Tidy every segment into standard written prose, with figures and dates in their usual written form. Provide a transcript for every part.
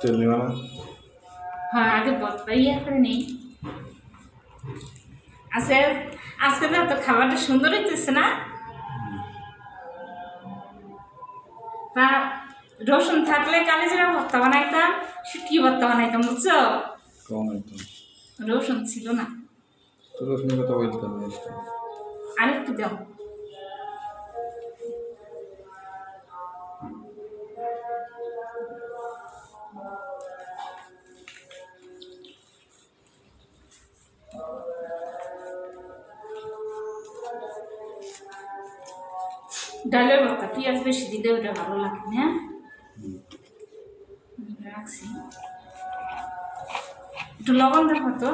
তেল নিবা না? হ্যাঁ আগে বত্তা ইয়ে করে নেই। আজকে আজকে তো খাবারটা সুন্দর হইতেছে না? তা রসুন থাকলে কালিজিরা ভর্তা বানাইতাম, শুটকি ভর্তা বানাইতাম, বুঝছো? কম একদম। রসুন ছিল না। তো রসুনের কথা বলতাম জিনিসটা। আরেকটু দাও। ডালের ভর্তা পেঁয়াজ বেশি দিলে ওটা ভালো লাগে না। রাখছি, একটু লবণ দেখো তো।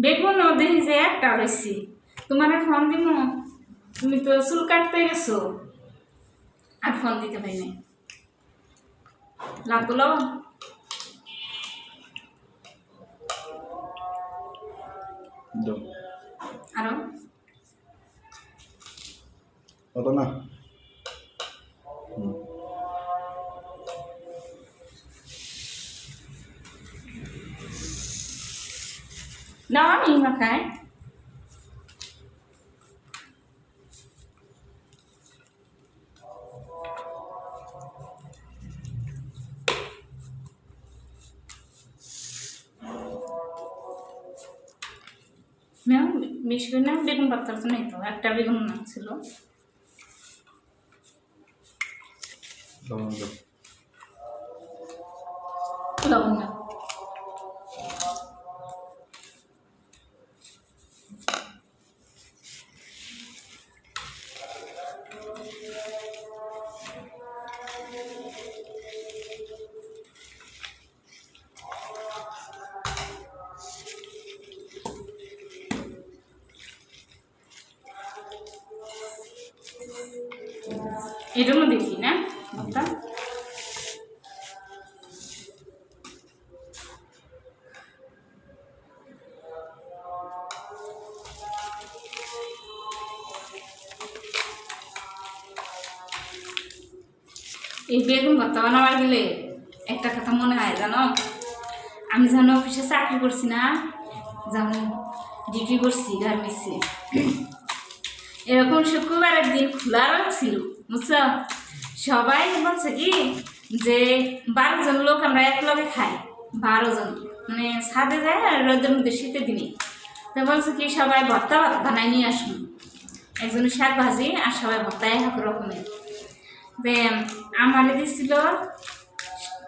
বেগুন দেখি যে একটা রয়েছি, তোমার ফোন দিব, তুমি তো চুল কাটতে গেছো, আর ফোন দিতে পারি নাই। লাগতো লবণ? দাও। আরো অত না। না আমি মাখাই। ম্যাম বেশি করে না, বেগুন পাতার তো নেই তো, একটা বেগুন না ছিল। লবণ দাও। লবণ না। এটাও দেখি না ভর্তা। এই বেগুন ভর্তা বানাবার গেলে একটা কথা মনে হয় জানো, আমি যেন অফিসে চাকরি করছি না, যেমন ডিউটি করছি গার্মেন্টসে, এরকম শুক্রবারের দিন খোলা ছিল, বুঝছো? সবাই বলছে কি যে 12 জন লোক আমরা এক লগে খাই, 12 জন, মানে ছাদে যায় আর রোদের মধ্যে শীতের দিনে। তো বলছে কি সবাই ভর্তা বানাই নিয়ে আসুন, একজনের শাক ভাজি আর সবাই ভর্তা এক রকমের। আমার দিচ্ছিল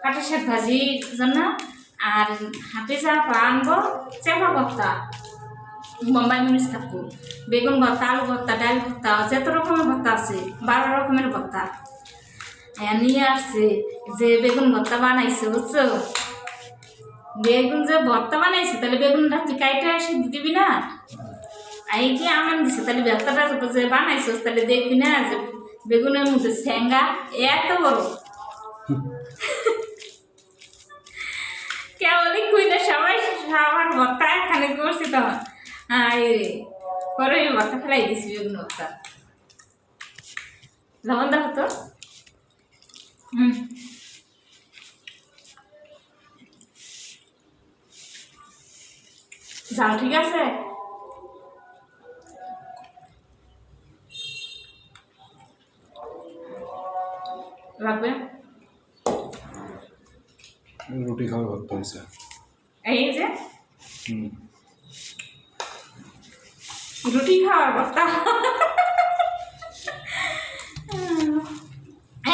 কাঠের শাক ভাজির জন্য, আর হাতে চা আনবো চেপা ভর্তা, বোম্বাই মরিচ থাকবো, বেগুন ভর্তা, আলু ভর্তা, ডাল ভর্তা, যত রকমের ভর্তা আছে 12 রকমের ভর্তা নিয়ে আসছে। যে বেগুন ভর্তা বানাইছে, বুঝছো? বেগুন যে ভর্তা বানাইছে, তাহলে বেগুনটা তুই কাইটে এসে দিবি না? এই কি আমার দিছে, তাহলে ভর্তাটা যে বানাইছো তাহলে দেখবি না যে বেগুনের মধ্যে স্যাঙ্গা এত বড়। কেবলই খুঁজলে সবাই সবার ভর্তা একখানে করছি তখন। পরে আমি ভর্তা ফেলাই দিছি, বেগুন ভর্তা। লবণ দেখো তো। জাল ঠিক আছে? লাগবে? রুটি খাওয়া ভর্তা হয়েছে। এই যে রুটি খাওয়ার ভর্তা।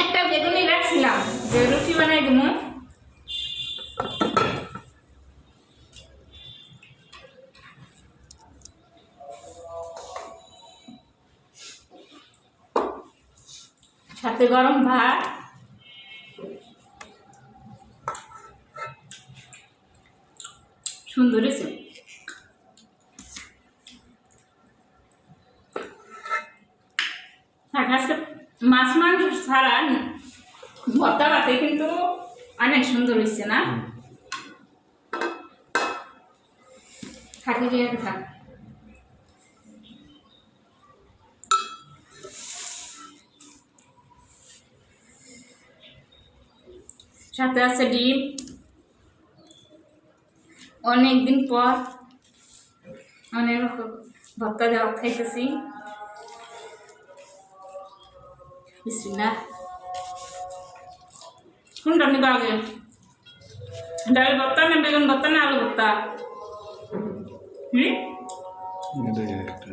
একটা বেগুনি রাখছিলাম যে রুটি বানাই দিব। সাথে গরম ভাত, সুন্দর হয়েছে। আজকে মাছ মাংস ছাড়া ভর্তা ভাতে কিন্তু অনেক সুন্দর হয়েছে না? থাকি দিয়ে থাক। সাথে আছে ডিম। অনেকদিন পর অনেক রকম ভর্তা দেওয়া খাইতেছি। বিসমিল্লাহ। কোনটা নিবা আগে, ডাল ভর্তা না বেগুন ভর্তা না আলু ভর্তা? এটাই একটা।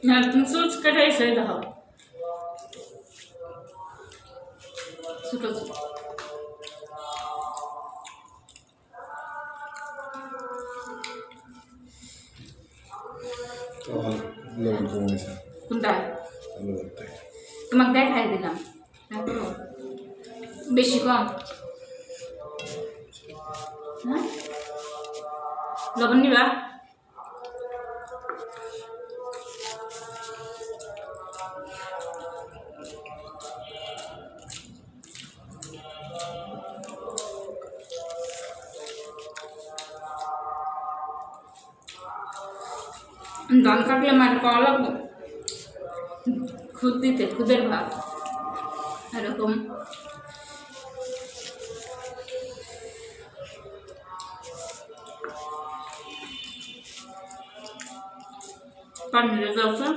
না, তুমি সুচ কেটে এসে দাও। ছোট ছোট তো লবণ কম হয়েছে কোনটা আলু ভর্তায়। তোমাকে দেখাই দিলাম, দেখো বেশি কম। হ্যাঁ, লবণ নিবা? ধান কাটলে মার পাওয়া লাগবো, খুদ দিতে, খুদের ভাত এরকম। পানির আছে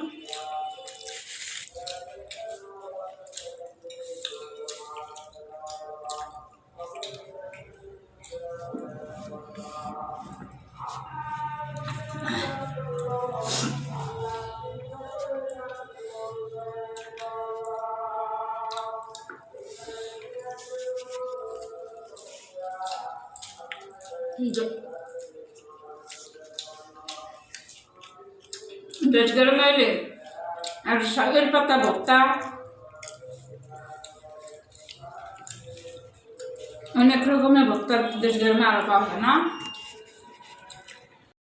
বেশ গরম হইলে আর শাকের পাতা ভর্তা, অনেক রকমের ভর্তা দেশ গরমে আরো পাওয়া যায় না?